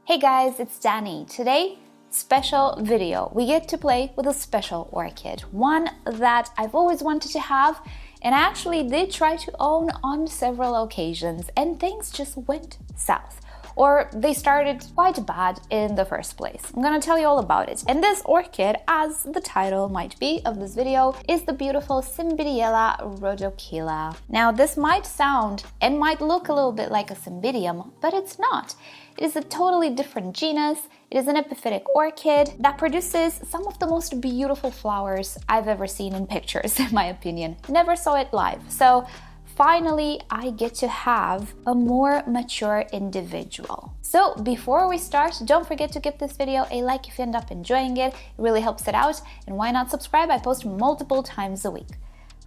Hey guys, it's Danny. Today, special video. We get to play with a special orchid, one that I've always wanted to have, and I actually did try to own on several occasions, and things just went south. Or they started quite bad in the first place. I'm gonna tell you all about it. And this orchid, as the title might be of this video, is the beautiful Cymbidiella rhodochilla. Now this might sound and might look a little bit like a cymbidium, but it's not. It is a totally different genus. It is an epiphytic orchid that produces some of the most beautiful flowers I've ever seen in pictures, in my opinion. Never saw it live. So finally, I get to have a more mature individual. So before we start, don't forget to give this video a like if you end up enjoying it. It really helps it out. And why not subscribe? I post multiple times a week.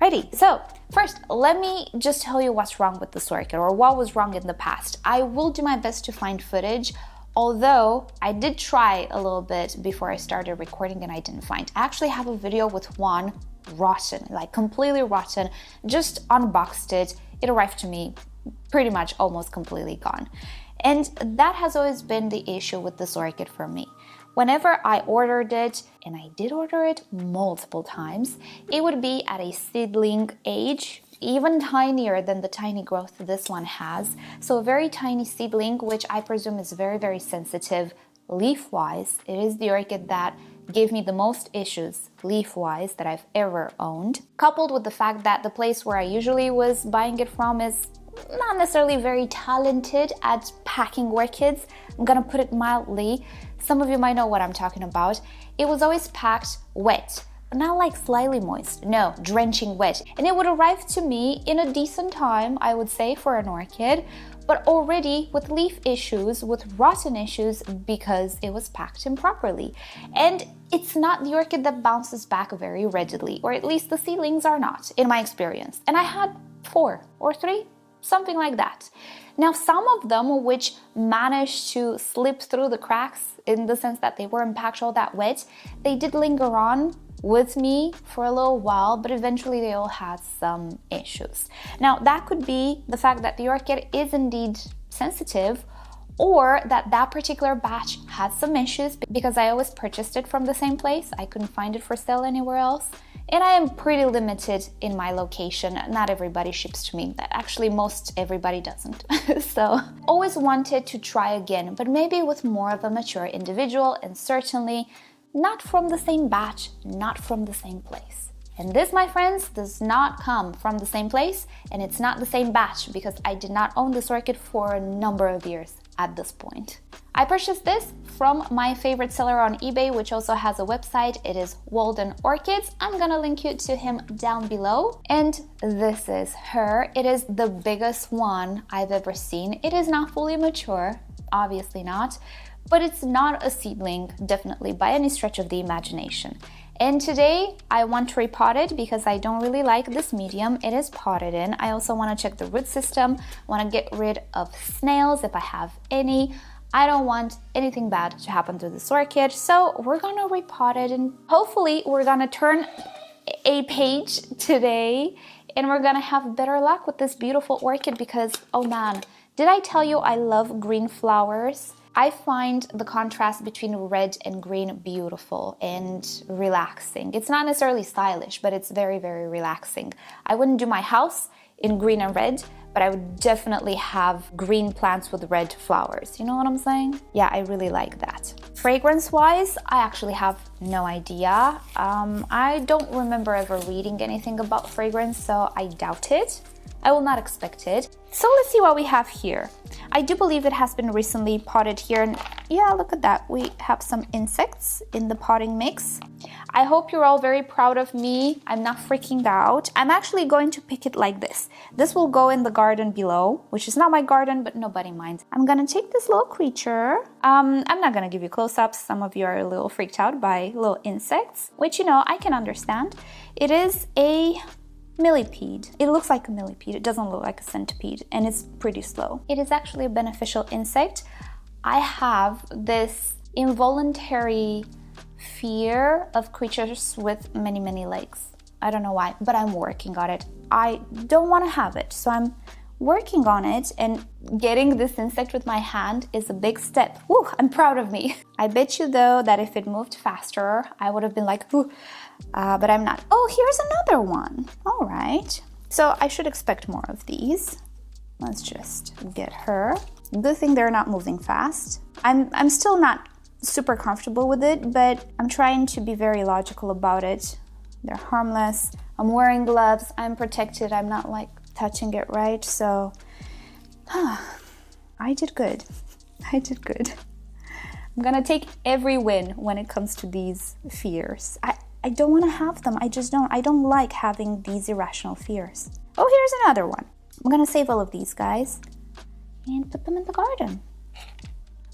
Righty, so first, let me just tell you what's wrong with this orchid, or what was wrong in the past. I will do my best to find footage, although I did try a little bit before I started recording and I didn't find. I actually have a video with one rotten, like completely rotten, just unboxed it. It arrived to me pretty much almost completely gone. And that has always been the issue with this orchid for me. Whenever I ordered it, and I did order it multiple times, it would be at a seedling age, even tinier than the tiny growth this one has. So a very tiny seedling, which I presume is very, very sensitive leaf-wise. It is the orchid that gave me the most issues leaf-wise that I've ever owned. Coupled with the fact that the place where I usually was buying it from is not necessarily very talented at packing orchids. I'm gonna put it mildly. Some of you might know what I'm talking about. It was always packed wet. Not like slightly moist, no, drenching wet. And it would arrive to me in a decent time, I would say, for an orchid, but already with leaf issues, with rotten issues, because it was packed improperly. And it's not the orchid that bounces back very readily, or at least the seedlings are not, in my experience. And I had 4 or 3, something like that. Now, some of them which managed to slip through the cracks in the sense that they weren't packed all that wet, they did linger on with me for a little while, but eventually they all had some issues. Now, that could be the fact that the orchid is indeed sensitive, or that that particular batch had some issues because I always purchased it from the same place. I couldn't find it for sale anywhere else. And I am pretty limited in my location. Not everybody ships to me. Actually, most everybody doesn't. So always wanted to try again, but maybe with more of a mature individual, and certainly not from the same batch, not from the same place. And this, my friends, does not come from the same place, and it's not the same batch because I did not own this orchid for a number of years at this point. I purchased this from my favorite seller on eBay, which also has a website. It is Walden Orchids. I'm gonna link you to him down below. And this is her. It is the biggest one I've ever seen. It is not fully mature, obviously not, but it's not a seedling, definitely by any stretch of the imagination. And today I want to repot it because I don't really like this medium it is potted in. I also want to check the root system. I want to get rid of snails if I have any. I don't want anything bad to happen to this orchid, so we're gonna repot it, and hopefully we're gonna turn a page today and we're gonna have better luck with this beautiful orchid because, oh man, did I tell you I love green flowers? I find the contrast between red and green beautiful and relaxing. It's not necessarily stylish, but it's very, very relaxing. I wouldn't do my house in green and red, but I would definitely have green plants with red flowers. You know what I'm saying? Yeah, I really like that. Fragrance-wise, I actually have no idea. I don't remember ever reading anything about fragrance, so I doubt it. I will not expect it. So let's see what we have here. I do believe it has been recently potted here, and yeah, look at that. We have some insects in the potting mix. I hope you're all very proud of me. I'm not freaking out. I'm actually going to pick it like this. This will go in the garden below, which is not my garden, but nobody minds. I'm gonna take this little creature. I'm not gonna give you close-ups. Some of you are a little freaked out by little insects, which, you know, I can understand. It is a millipede. It looks like a millipede. It doesn't look like a centipede, and it's pretty slow. It is actually a beneficial insect. I have this involuntary fear of creatures with many, many legs. I don't know why, but I'm working on it. I don't want to have it, so I'm working on it and getting this insect with my hand is a big step. Woo, I'm proud of me. I bet you though that if it moved faster, I would have been like, ooh, but I'm not. Oh, here's another one. All right. So I should expect more of these. Let's just get her. Good thing they're not moving fast. I'm still not super comfortable with it, but I'm trying to be very logical about it. They're harmless. I'm wearing gloves. I'm protected. I'm not like touching it, right? So I did good. I did good. I'm gonna take every win when it comes to these fears. I don't want to have them. I just don't. I don't like having these irrational fears. Oh, here's another one. I'm gonna save all of these guys and put them in the garden.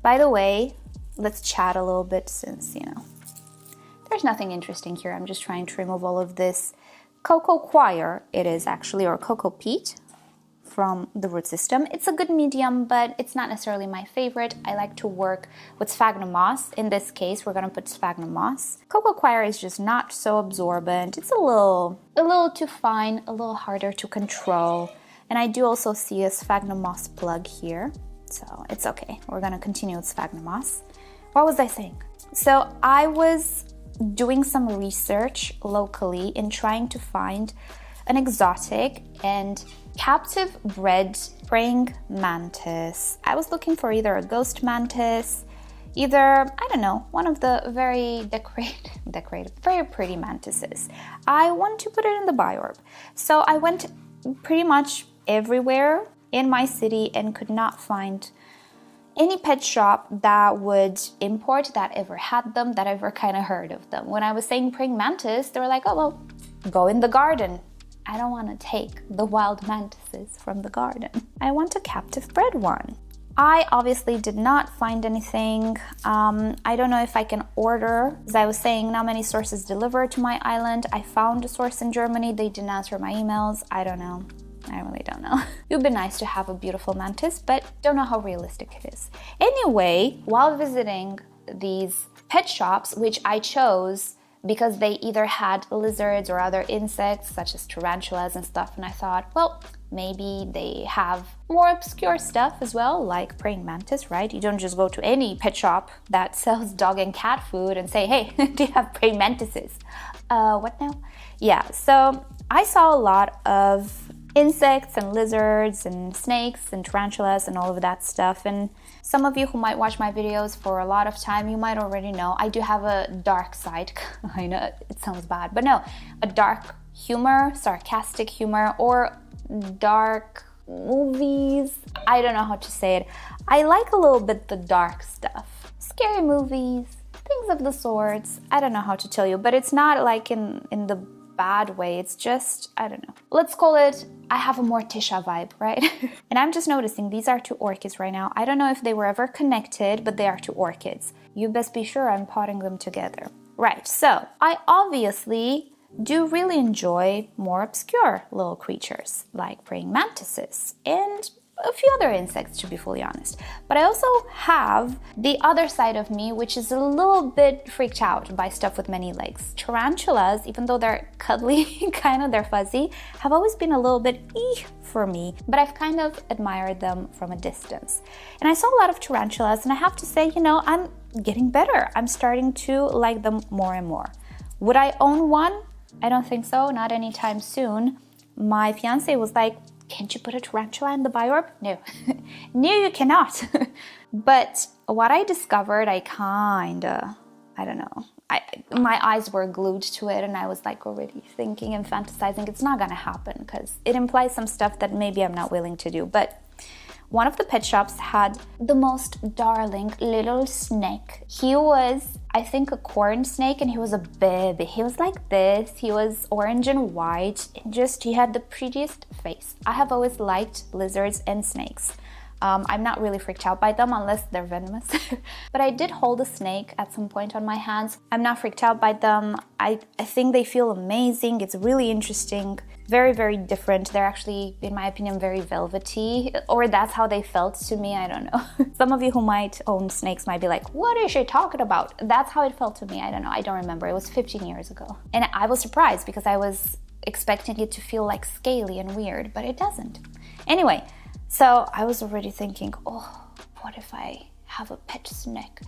By the way, let's chat a little bit since, you know, there's nothing interesting here. I'm just trying to remove all of this cocoa coir, it is actually, or cocoa peat from the root system. It's a good medium, but it's not necessarily my favorite. I like to work with sphagnum moss. In this case, we're gonna put sphagnum moss. Cocoa coir is just not so absorbent. It's a little too fine, a little harder to control. And I do also see a sphagnum moss plug here, so it's okay. We're gonna continue with sphagnum moss. What was I saying? So I was doing some research locally in trying to find an exotic and captive bred praying mantis. I was looking for either a ghost mantis, either, I don't know, one of the very decorated, very pretty mantises. I want to put it in the biorb. So I went pretty much everywhere in my city and could not find any pet shop that would import, that ever had them, that ever kind of heard of them. When I was saying praying mantis, they were like, oh, well, go in the garden. I don't want to take the wild mantises from the garden. I want a captive bred one. I obviously did not find anything. I don't know if I can order. As I was saying, not many sources deliver to my island. I found a source in Germany. They didn't answer my emails. I don't know. I really don't know. It would be nice to have a beautiful mantis, but don't know how realistic it is. Anyway, while visiting these pet shops, which I chose because they either had lizards or other insects such as tarantulas and stuff, and I thought, well, maybe they have more obscure stuff as well, like praying mantis, right? You don't just go to any pet shop that sells dog and cat food and say, hey, do you have praying mantises? What now? Yeah, so I saw a lot of insects and lizards and snakes and tarantulas and all of that stuff. And some of you who might watch my videos for a lot of time, you might already know I do have a dark side. I know it sounds bad, but no, a dark humor, sarcastic humor, or dark movies. I don't know how to say it. I like a little bit the dark stuff. Scary movies, things of the sorts. I don't know how to tell you, but it's not like in the bad way. It's just, I don't know. Let's call it, I have a Morticia vibe, right? And I'm just noticing these are two orchids right now. I don't know if they were ever connected, but they are two orchids. You best be sure I'm potting them together. Right, so I obviously do really enjoy more obscure little creatures like praying mantises and a few other insects, to be fully honest. But I also have the other side of me, which is a little bit freaked out by stuff with many legs. Tarantulas, even though they're cuddly, kind of, they're fuzzy, have always been a little bit for me, but I've kind of admired them from a distance. And I saw a lot of tarantulas, and I have to say, you know, I'm getting better. I'm starting to like them more and more. Would I own one? I don't think so, not anytime soon. My fiance was like, can't you put a tarantula in the biorb? No. No, you cannot. But what I discovered, I don't know. My eyes were glued to it, and I was like already thinking and fantasizing it's not gonna happen because it implies some stuff that maybe I'm not willing to do. But one of the pet shops had the most darling little snake. He was, I think, a corn snake, and he was a baby. He was like this. He was orange and white, and he had the prettiest face. I have always liked lizards and snakes. I'm not really freaked out by them unless they're venomous. But I did hold a snake at some point on my hands. I'm not freaked out by them. I think they feel amazing. It's really interesting. Very, very different. They're actually, in my opinion, very velvety, or that's how they felt to me. I don't know. Some of you who might own snakes might be like, what is she talking about? That's how it felt to me. I don't know. I don't remember. It was 15 years ago. And I was surprised because I was expecting it to feel like scaly and weird, but it doesn't. Anyway, so I was already thinking, oh, what if I have a pet snake?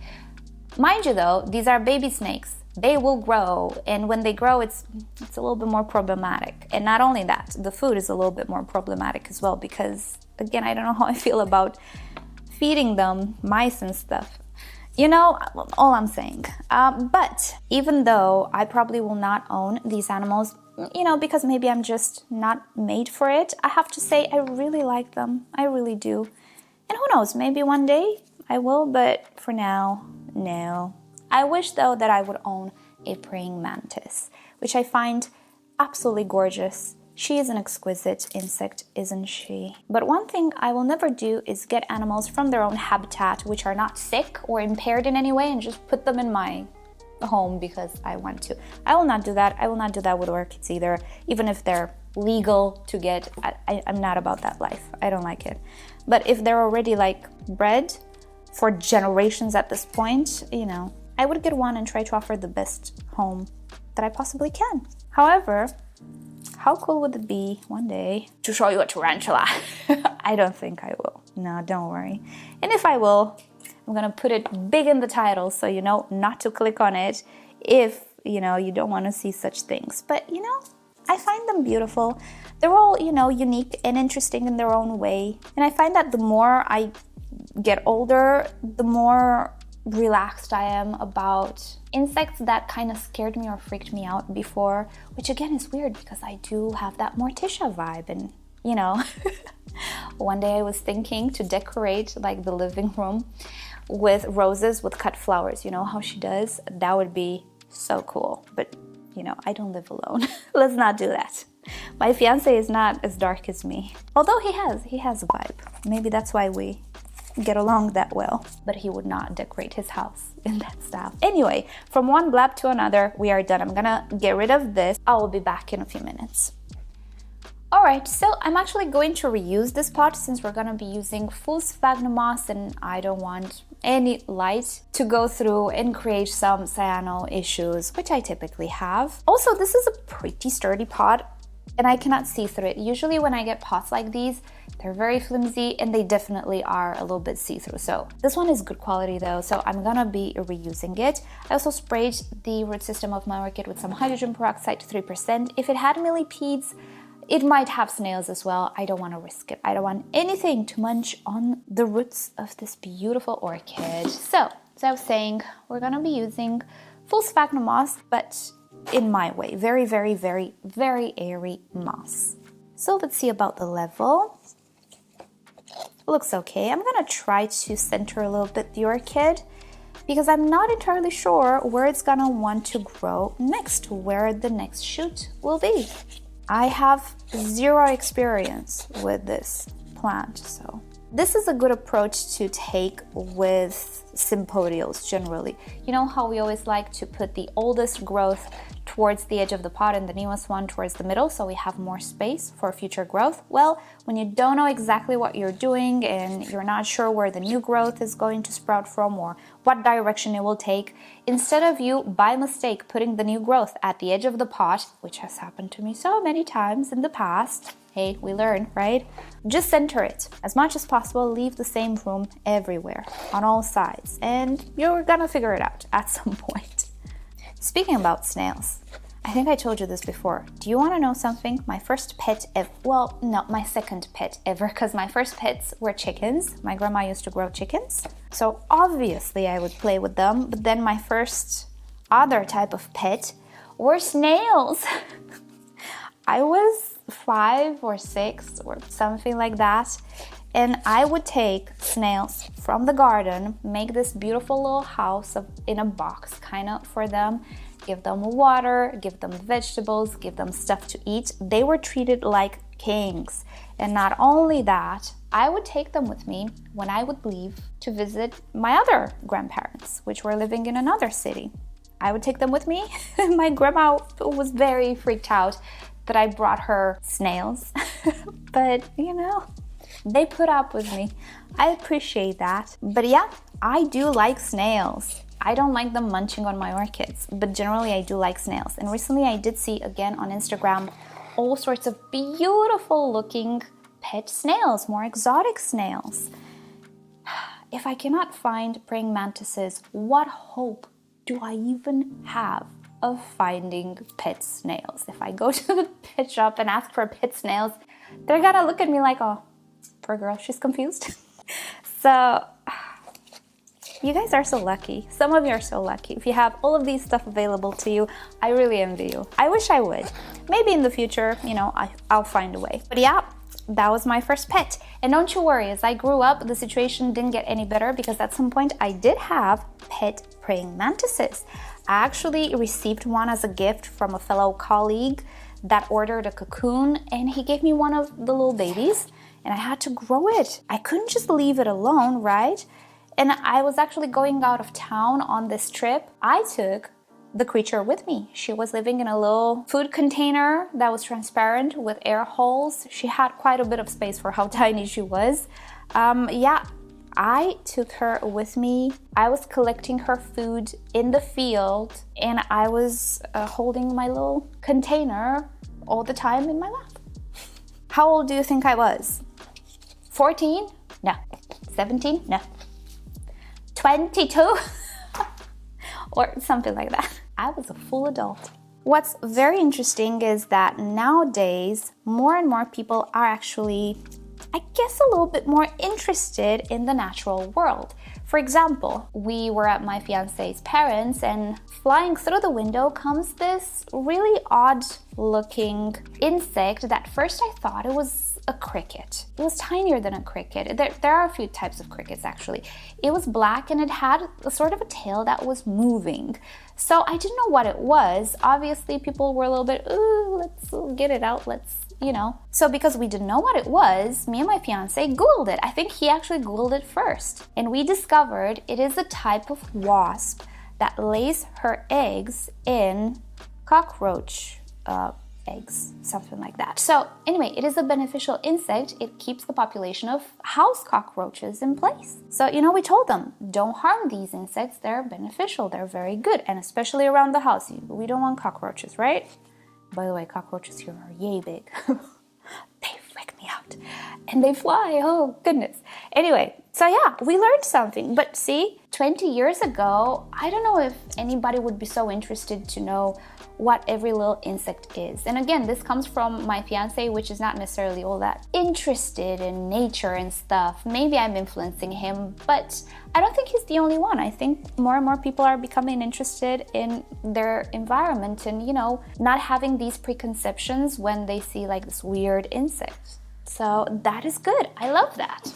Mind you though, these are baby snakes. They will grow, and when they grow, it's a little bit more problematic. And not only that, the food is a little bit more problematic as well, because again, I don't know how I feel about feeding them mice and stuff. You know, all I'm saying. But even though I probably will not own these animals, you know, because maybe I'm just not made for it, I have to say I really like them. I really do. And who knows, maybe one day I will, but for now, no. I wish though that I would own a praying mantis, which I find absolutely gorgeous. She is an exquisite insect, isn't she? But one thing I will never do is get animals from their own habitat which are not sick or impaired in any way and just put them in my home because I want to. I will not do that. I will not do that with orchids either, even if they're legal to get. I'm not about that life. I don't like it. But if they're already like bred for generations at this point, you know, I would get one and try to offer the best home that I possibly can. However, how cool would it be one day to show you a tarantula? I don't think I will. No, don't worry. And if I will, I'm gonna put it big in the title so you know not to click on it if, you know, you don't want to see such things. But, you know, I find them beautiful. They're all, you know, unique and interesting in their own way. And I find that the more I get older, the more relaxed I am about insects that kind of scared me or freaked me out before, which again is weird because I do have that Morticia vibe. And, you know, one day I was thinking to decorate like the living room with roses with cut flowers. You know how she does? That would be so cool. But, you know, I don't live alone. Let's not do that. My fiance is not as dark as me. Although he has a vibe. Maybe that's why we get along that well. But he would not decorate his house in that style. Anyway, from one blab to another, we are done. I'm gonna get rid of this. I will be back in a few minutes. Alright, so I'm actually going to reuse this pot since we're gonna be using full sphagnum moss and I don't want any light to go through and create some cyano issues, which I typically have. Also, this is a pretty sturdy pot and I cannot see through it. Usually when I get pots like these, they're very flimsy and they definitely are a little bit see-through. So this one is good quality though, so I'm gonna be reusing it. I also sprayed the root system of my orchid with some hydrogen peroxide to 3%. If it had millipedes, it might have snails as well. I don't want to risk it. I don't want anything to munch on the roots of this beautiful orchid. So, as I was saying, we're gonna be using full sphagnum moss, but in my way, very, very, very, very airy moss. So let's see about the level. Looks okay. I'm gonna try to center a little bit the orchid because I'm not entirely sure where it's gonna want to grow next, where the next shoot will be. I have zero experience with this plant, so this is a good approach to take with sympodials generally. You know how we always like to put the oldest growth towards the edge of the pot and the newest one towards the middle so we have more space for future growth? Well, when you don't know exactly what you're doing and you're not sure where the new growth is going to sprout from or what direction it will take, instead of you by mistake putting the new growth at the edge of the pot, which has happened to me so many times in the past, hey, we learn, right? Just center it as much as possible, leave the same room everywhere on all sides, and you're gonna figure it out at some point. Speaking about snails, I think I told you this before. Do you want to know something? My first pet ever, well, no, my second pet ever, because my first pets were chickens. My grandma used to grow chickens. So obviously I would play with them, but then my first other type of pet were snails. I was 5 or 6 or something like that. And I would take snails from the garden, make this beautiful little house in a box kind of for them, give them water, give them vegetables, give them stuff to eat. They were treated like kings. And not only that, I would take them with me when I would leave to visit my other grandparents, which were living in another city. I would take them with me. My grandma was very freaked out that I brought her snails, but you know, they put up with me. I appreciate that. But yeah, I do like snails. I don't like them munching on my orchids, but generally I do like snails. And recently I did see again on Instagram all sorts of beautiful looking pet snails, more exotic snails. If I cannot find praying mantises, what hope do I even have of finding pet snails? If I go to the pet shop and ask for pet snails, they're gonna look at me like, oh, poor girl, she's confused. So, you guys are so lucky. Some of you are so lucky. If you have all of these stuff available to you, I really envy you. I wish I would. Maybe in the future, you know, I'll find a way. But yeah, that was my first pet. And don't you worry, as I grew up, the situation didn't get any better because at some point I did have pet praying mantises. I actually received one as a gift from a fellow colleague that ordered a cocoon, and he gave me one of the little babies and I had to grow it. I couldn't just leave it alone, right? And I was actually going out of town on this trip. I took the creature with me. She was living in a little food container that was transparent with air holes. She had quite a bit of space for how tiny she was. Yeah, I took her with me. I was collecting her food in the field and I was holding my little container all the time in my lap. How old do you think I was? 14? No. 17? No. 22? Or something like that. I was a full adult. What's very interesting is that nowadays, more and more people are actually, I guess, a little bit more interested in the natural world. For example, we were at my fiance's parents and flying through the window comes this really odd looking insect that first I thought it was a cricket. It was tinier than a cricket. There are a few types of crickets actually. It was black and it had a sort of a tail that was moving. So I didn't know what it was. Obviously people were a little bit, ooh, let's get it out, let's, you know. So because we didn't know what it was, me and my fiance Googled it. I think he actually Googled it first. And we discovered it is a type of wasp that lays her eggs in cockroach eggs, something like that. So anyway, it is a beneficial insect. It keeps the population of house cockroaches in place. So, you know, we told them, don't harm these insects. They're beneficial. They're very good. And especially around the house. We don't want cockroaches, right? By the way, cockroaches here are yay big. They freak me out. And they fly. Oh, goodness. Anyway, so yeah, we learned something. But see, 20 years ago, I don't know if anybody would be so interested to know what every little insect is. And again, this comes from my fiance, which is not necessarily all that interested in nature and stuff. Maybe I'm influencing him, but I don't think he's the only one. I think more and more people are becoming interested in their environment and, you know, not having these preconceptions when they see like this weird insect. So that is good. I love that.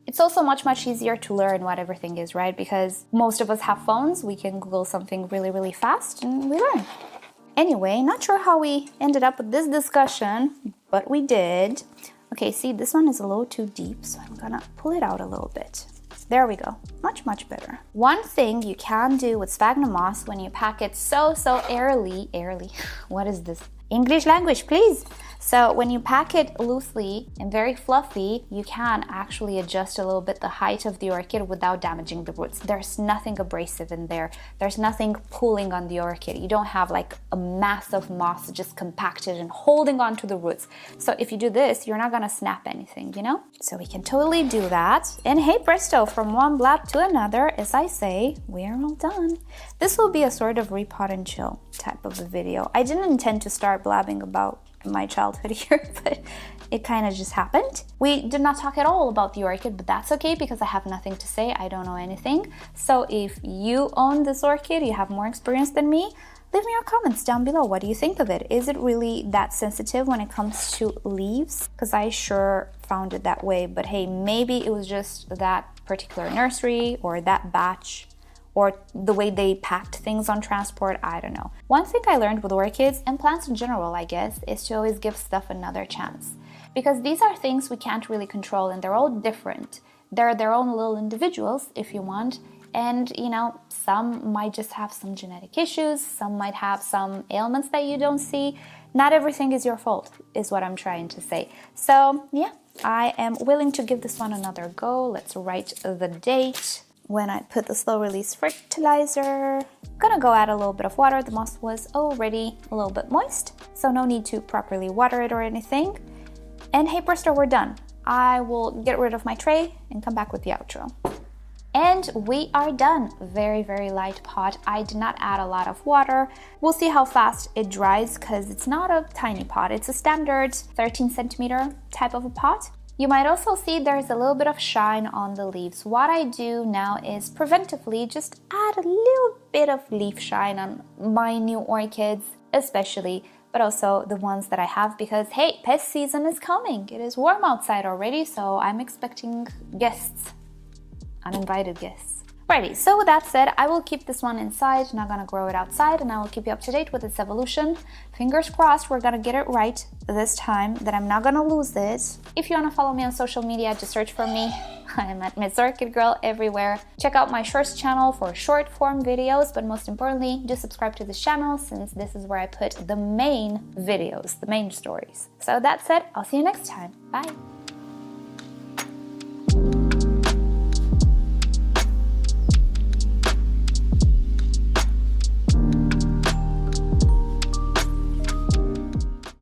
It's also much easier to learn what everything is, right? Because most of us have phones. We can Google something really fast and we learn. Anyway, not sure how we ended up with this discussion, but we did. Okay, see, this one is a little too deep, so I'm gonna pull it out a little bit. There we go, much better. One thing you can do with sphagnum moss when you pack it so airily, what is this? English language, please. So when you pack it loosely and very fluffy, you can actually adjust a little bit the height of the orchid without damaging the roots. There's nothing abrasive in there. There's nothing pulling on the orchid. You don't have like a mass of moss just compacted and holding on to the roots. So if you do this, you're not gonna snap anything, you know? So we can totally do that. And hey presto, from one blab to another, as I say, we are all done. This will be a sort of repot and chill type of a video. I didn't intend to start blabbing about my childhood here, but it kind of just happened. We did not talk at all about the orchid, but that's okay because I have nothing to say. I don't know anything. So if you own this orchid, you have more experience than me, leave me your comments down below. What do you think of it? Is it really that sensitive when it comes to leaves? Because I sure found it that way, but hey, maybe it was just that particular nursery or that batch, or the way they packed things on transport, I don't know. One thing I learned with orchids, and plants in general, I guess, is to always give stuff another chance. Because these are things we can't really control and they're all different. They're their own little individuals, if you want. And, you know, some might just have some genetic issues, some might have some ailments that you don't see. Not everything is your fault, is what I'm trying to say. So, yeah, I am willing to give this one another go. Let's write the date when I put the slow release fertilizer. Gonna go add a little bit of water. The moss was already a little bit moist, so no need to properly water it or anything. And hey presto, we're done. I will get rid of my tray and come back with the outro. And we are done. Very, very light pot. I did not add a lot of water. We'll see how fast it dries because it's not a tiny pot. It's a standard 13 centimeter type of a pot. You might also see there's a little bit of shine on the leaves. What I do now is preventively just add a little bit of leaf shine on my new orchids, especially, but also the ones that I have because, hey, pest season is coming. It is warm outside already, so I'm expecting guests, uninvited guests. Righty, so with that said, I will keep this one inside, not gonna grow it outside, and I will keep you up to date with its evolution. Fingers crossed we're gonna get it right this time, that I'm not gonna lose it. If you wanna follow me on social media, just search for me. I'm at MissOrchidGirl everywhere. Check out my shorts channel for short form videos, but most importantly, do subscribe to this channel since this is where I put the main videos, the main stories. So that said, I'll see you next time. Bye.